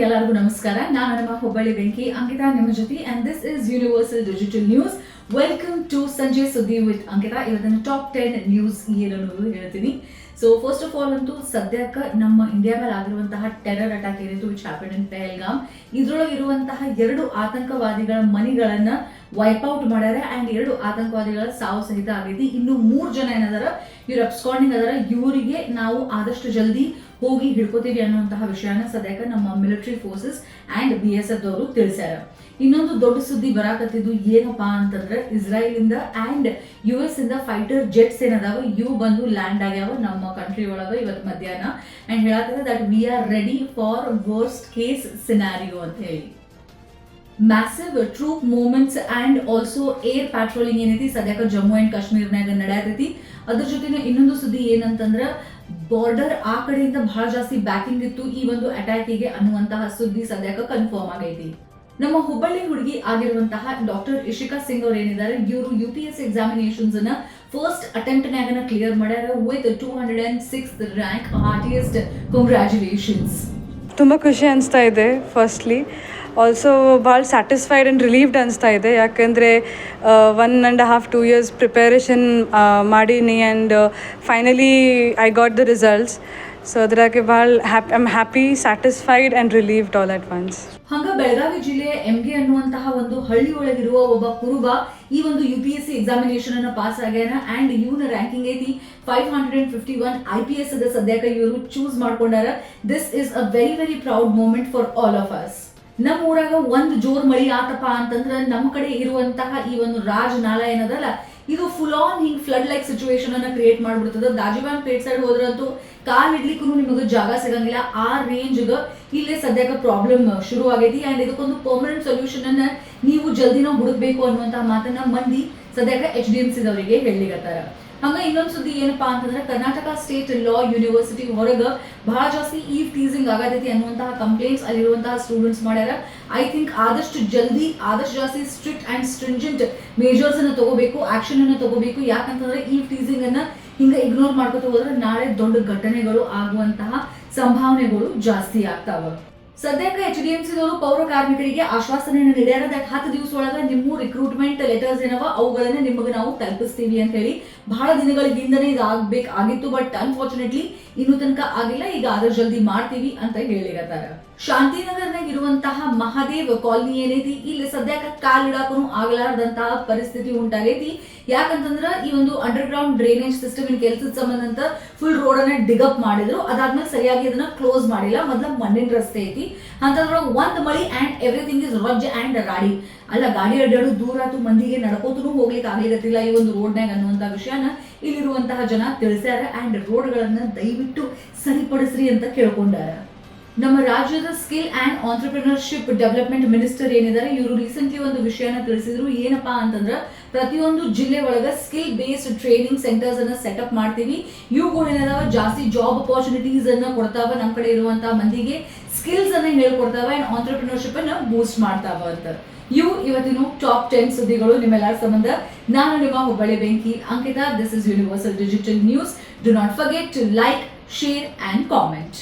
ಎಲ್ಲರಿಗೂ ನಮಸ್ಕಾರ. ನಾನು ನಿಮ್ಮ ಹುಬ್ಬಳ್ಳಿ ಬೆಂಕಿ ಅಂಕಿತಾ ನಿಮ್ಮ ಜೊತೆ and this is Universal Digital News. Welcome to ಸಂಜೆ ಸುದ್ದಿ ವಿತ್ ಅಂಕಿತಾ. ಇವತ್ತಿನ ಟಾಪ್ 10 ನ್ಯೂಸ್ ಏನನ್ನು ಹೇಳ್ತೀನಿ. ಸೊ ಫಸ್ಟ್ ಆಫ್ ಆಲ್ ಅಂತೂ ಸದ್ಯಕ್ಕೆ ನಮ್ಮ ಇಂಡಿಯಾ ಮೇಲೆ ಆಗಿರುವಂತಹ ಟೆರರ್ ಅಟ್ಯಾಕ್ ಏನಿತ್ತು ವಿಚ್ ಹ್ಯಾಪನ್ ಇನ್ ಪೆಹಲ್ಗಾಮ್, ಇದ್ರೊಳಗೆ ಇರುವಂತಹ 2 ಆತಂಕವಾದಿಗಳ ಮನೆಗಳನ್ನ ವೈಪ್ಔಟ್ ಮಾಡ್ಯಾರ ಅಂಡ್ 2 ಆತಂಕವಾದಿಗಳ ಸಾವು ಸಹಿತ ಆಗೈತಿ. ಇನ್ನು 3 ಜನ ಏನದಾರ ಇವ್ರು ಅಬ್ಸ್ಕಾಂಡಿಂಗ್ ಅದರ, ಇವರಿಗೆ ನಾವು ಆದಷ್ಟು ಜಲ್ದಿ ಹೋಗಿ ಹಿಡ್ಕೋತೀವಿ ಅನ್ನುವಂತಹ ವಿಷಯನ ಸದ್ಯಕ್ಕೆ ನಮ್ಮ ಮಿಲಿಟರಿ ಫೋರ್ಸಸ್ ಅಂಡ್ BSF ದವರು ತಿಳಿಸ್ಯಾರ. ಇನ್ನೊಂದು ದೊಡ್ಡ ಸುದ್ದಿ ಬರಾಕತ್ತಿದ್ದು ಏನಪ್ಪಾ ಅಂತಂದ್ರೆ ಇಸ್ರಾಯೇಲ್ ಇಂದ ಅಂಡ್ US ಇಂದ ಫೈಟರ್ ಜೆಟ್ಸ್ ಏನದಾವ ಇವು ಬಂದು ಲ್ಯಾಂಡ್ ಆಗ್ಯಾವ ನಮ್ಮ ಕಂಟ್ರಿ ಒಳಗ ಇವತ್ತು ಮಧ್ಯಾಹ್ನ ಅಂಡ್ ಹೇಳತ್ತದ that we are ready for worst case scenario ಅಂತ ಹೇಳಿ. Massive troop movements and also air patrolling ಏನೈತಿ ಸದ್ಯಕ್ಕೆ ಜಮ್ಮು ಅಂಡ್ ಕಾಶ್ಮೀರ್ನಾಗ ನಡೆಯತೈತಿ. ಅದ್ರ ಜೊತೆನೆ ಇನ್ನೊಂದು ಸುದ್ದಿ ಏನಂತಂದ್ರ ಬಾರ್ಡರ್ ಆ ಕಡೆಯಿಂದ ಬಹಳ ಜಾಸ್ತಿ ಬ್ಯಾಕಿಂಗ್ ಇತ್ತು ಈ ಒಂದು ಅಟ್ಯಾಕಿಗೆ ಅನ್ನುವಂತಹ ಸುದ್ದಿ ಸದ್ಯಕ್ಕೆ ಕನ್ಫರ್ಮ್ ಆಗೈತಿ. ನಮ್ಮ ಹುಬ್ಬಳ್ಳಿ ಹುಡುಗಿ ಆಗಿರುವಂತಹ ಡಾಕ್ಟರ್ ಇಶಿಕಾ ಸಿಂಗ್ ಅವ್ರು ಏನಿದ್ದಾರೆ ಇವರು UPSC ಎಕ್ಸಾಮಿನೇಷನ್ಸ್ ಅನ್ನ ಫಸ್ಟ್ ಅಟೆಂಪ್ಟ್ ನಾಗನ ಕ್ಲಿಯರ್ ಮಾಡ್ಯಾರ ವಿತ್ 206th ರ್ಯಾಂಕ್. ಹಾರ್ಟಿಯೆಸ್ಟ್ ಕಂಗ್ರ್ಯಾಚುಲೇಷನ್ಸ್. ತುಂಬ ಖುಷಿ ಅನಿಸ್ತಾ ಇದೆ. ಫಸ್ಟ್ಲಿ ಆಲ್ಸೋ ಭಾಳ ಸ್ಯಾಟಿಸ್ಫೈಡ್ ಆ್ಯಂಡ್ ರಿಲೀವ್ಡ್ ಅನಿಸ್ತಾ ಇದೆ, ಯಾಕೆಂದರೆ 1.5-2 years ಪ್ರಿಪರೇಷನ್ ಮಾಡೀನಿ and finally I got the results. So ಅದ್ರಾಗೆ ಭಾಳ I happy, satisfied and relieved all at once. ಹಂಗ ಬೆಳಗಾವಿ ಜಿಲ್ಲೆಯ ಎಂಗೆ ಅನ್ನುವಂತಹ ಒಂದು ಹಳ್ಳಿ ಒಳಗಿರುವ ಒಬ್ಬ ಕುರುಬ ಈ ಒಂದು UPSC ಎಕ್ಸಾಮಿನೇಷನ್ ಅನ್ನ ಪಾಸ್ ಆಗ್ಯಾನ ಅಂಡ್ ಇವನ ರ್ಯಾಂಕಿಂಗ್ ಐತಿ 551. IPS ಅದ ಸದ್ಯಕ್ಕೆ ಇವರು ಚೂಸ್ ಮಾಡ್ಕೊಂಡಾರ. This is a very very proud moment for all of us. ನಮ್ಮ ಊರಾಗ ಒಂದು ಜೋರ್ ಮಳಿ ಆತಪ್ಪ ಅಂತಂದ್ರ ನಮ್ಮ ಕಡೆ ಇರುವಂತಹ ಈ ಒಂದು ರಾಜ್ ನಾಲ ಏನದಲ್ಲ ಇದು ಫುಲ್ ಆನ್ ಹಿಂಗ್ ಫ್ಲಡ್ ಲೈಕ್ ಸಿಚುವೇಶನ್ ಅನ್ನ ಕ್ರಿಯೇಟ್ ಮಾಡ್ಬಿಡ್ತದ. ದಾಜಿಬಾನ್ ಪೇಟ್ ಸೈಡ್ ಹೋದ್ರಂತೂ ಕಾಲ್ ಇಡ್ಲಿಕ್ಕೂ ನಿಮಗೆ ಜಾಗ ಸಿಗಂಗಿಲ್ಲ. ಆ ರೇಂಜ್ಗ ಇಲ್ಲೇ ಸದ್ಯಕ್ಕೆ ಪ್ರಾಬ್ಲಮ್ ಶುರು ಆಗೈತಿ ಅಂಡ್ ಇದಕ್ಕೊಂದು ಪರ್ಮನೆಂಟ್ ಸೊಲ್ಯೂಷನ್ ಅನ್ನ ನೀವು ಜಲ್ದಿನ ಹುಡುಕ್ಬೇಕು ಅನ್ನುವಂತಹ ಮಾತನ್ನ ಮಂದಿ ಸದ್ಯಕ್ಕೆ HDMC ದವರಿಗೆ ಹೇಳಿಗತ್ತಾರ. ಹಂಗ ಇನ್ನೊಂದು ಸುದ್ದಿ ಏನಪ್ಪಾ ಅಂತಂದ್ರೆ ಕರ್ನಾಟಕ ಸ್ಟೇಟ್ ಲಾ ಯೂನಿವರ್ಸಿಟಿ ಹೊರಗ ಬಹಳ ಜಾಸ್ತಿ ಈವ್ ಟೀಸಿಂಗ್ ಆಗತೈತಿ ಅನ್ನುವಂತಹ ಕಂಪ್ಲೇಂಟ್ಸ್ ಅಲ್ಲಿರುವಂತಹ ಸ್ಟೂಡೆಂಟ್ಸ್ ಮಾಡ್ಯಾರ. ಐ ಥಿಂಕ್ ಆದಷ್ಟು ಜಲ್ದಿ ಆದಷ್ಟು ಜಾಸ್ತಿ ಸ್ಟ್ರಿಕ್ಟ್ ಅಂಡ್ ಸ್ಟ್ರಿಂಜೆಂಟ್ ಮೇಜರ್ಸ್ ಅನ್ನ ತಗೋಬೇಕು, ಆಕ್ಷನ್ ಅನ್ನ ತಗೋಬೇಕು. ಯಾಕಂತಂದ್ರೆ ಈವ್ ಟೀಸಿಂಗ್ ಅನ್ನ ಹಿಂಗ ಇಗ್ನೋರ್ ಮಾಡ್ಕೊತ ಹೋದ್ರೆ ನಾಳೆ ದೊಡ್ಡ ಘಟನೆಗಳು ಆಗುವಂತಹ ಸಂಭಾವನೆಗಳು ಜಾಸ್ತಿ ಆಗ್ತಾವ. ಸದ್ಯಕ್ಕೆ HDMC ದವರು ಪೌರ ಕಾರ್ಮಿಕರಿಗೆ ಆಶ್ವಾಸನೆಯನ್ನು ನೀಡ್ಯಾರ ದಟ್ 10 ದಿವಸ ಒಳಗ ನಿಮ್ಮ ರಿಕ್ರೂಟ್ಮೆಂಟ್ ಲೆಟರ್ಸ್ ಏನವ ಅವುಗಳನ್ನ ನಿಮಗೆ ನಾವು ತಲುಪಿಸ್ತೀವಿ ಅಂತ ಹೇಳಿ. ಬಹಳ ದಿನಗಳ ಹಿಂದನೇ ಇದು ಆಗಿತ್ತು, ಬಟ್ ಅನ್ಫಾರ್ಚುನೇಟ್ಲಿ ಇನ್ನೂ ತನಕ ಆಗಿಲ್ಲ. ಈಗ ಆದಷ್ಟು ಜಲ್ದಿ ಮಾಡ್ತೀವಿ ಅಂತ ಹೇಳಿಗತ್ತಾರ. ಶಾಂತಿನಗರ್ನಾಗ ಇರುವಂತಹ ಮಹಾದೇವ್ ಕಾಲನಿ ಏನೈತಿ ಇಲ್ಲಿ ಸದ್ಯಕ್ಕೆ ಕಾಲಿಡಾಕೂ ಆಗ್ಲಾರ್ದಂತಹ ಪರಿಸ್ಥಿತಿ ಉಂಟಾಗೈತಿ. ಯಾಕಂತಂದ್ರ ಈ ಒಂದು under ground drainage system in ಕೆಲಸದ ಸಂಬಂಧ ಫುಲ್ ರೋಡ್ ಅನ್ನ ಡಿಗಪ್ ಮಾಡಿದ್ರು, ಅದಾದ್ಮೇಲೆ ಸರಿಯಾಗಿ ಅದನ್ನ ಕ್ಲೋಸ್ ಮಾಡಿಲ್ಲ. ಮೊದ್ಲ ಮಣ್ಣಿನ ರಸ್ತೆ ಐತಿ ಅಂತಂದ್ರ ಒಂದ್ ಮಳಿ and everything is ridge and ರಾಡಿ ಅಲ್ಲ ಗಾಡಿ ಅಡ್ಡಾಡು ದೂರ ಆತು, ಮಂದಿಗೆ ನಡ್ಕೋತೂ ಹೋಗ್ಲಿಕ್ಕೆ ಆಗ್ಲಿಕತ್ತಿಲ್ಲ ಈ ಒಂದು ರೋಡ್ನಾಗ ಅನ್ನುವಂತ ವಿಷಯನ ಇಲ್ಲಿರುವಂತಹ ಜನ ತಿಳಿಸ್ಯಾರ ಅಂಡ್ ರೋಡ್ಗಳನ್ನ ದಯವಿಟ್ಟು ಸರಿಪಡಿಸ್ರಿ ಅಂತ ಕೇಳ್ಕೊಂಡಾರ. ನಮ್ಮ ರಾಜ್ಯದ skill and entrepreneurship development minister ಏನಿದ್ದಾರೆ ಇವರು ರೀಸೆಂಟ್ಲಿ ಒಂದು ವಿಷಯನ ತಿಳಿಸಿದ್ರು. ಏನಪ್ಪಾ ಅಂತಂದ್ರ ಪ್ರತಿಯೊಂದು ಜಿಲ್ಲೆ ಒಳಗ ಸ್ಕಿಲ್ ಬೇಸ್ಡ್ ಟ್ರೈನಿಂಗ್ ಸೆಂಟರ್ಸ್ ಅನ್ನ ಸೆಟಪ್ ಮಾಡ್ತೀವಿ. ಇವುಗಳು ಏನಾದವ ಜಾಸ್ತಿ ಜಾಬ್ ಅಪಾರ್ಚುನಿಟೀಸ್ ಅನ್ನ ಕೊಡ್ತಾವ, ನಮ್ಮ ಕಡೆ ಇರುವಂತಹ ಮಂದಿಗೆ ಸ್ಕಿಲ್ಸ್ ಅನ್ನ ಹೇಳ್ಕೊಡ್ತಾವ ಅಂಡ್ ಆಂಟ್ರಪ್ರಿನರ್ಶಿಪ್ ಅನ್ನ ಬೂಸ್ಟ್ ಮಾಡ್ತಾವ ಅಂತ. ಇವು ಇವತ್ತಿನ ಟಾಪ್ 10 ಸುದ್ದಿಗಳು ನಿಮ್ಮೆಲ್ಲರ ಸಂಬಂಧ. ನಾನು ನಿಮ್ಮ ಹುಬ್ಬಳ್ಳಿ ಬೆಂಕಿ Ankita. This is Universal Digital News. Do not forget to like, share and comment.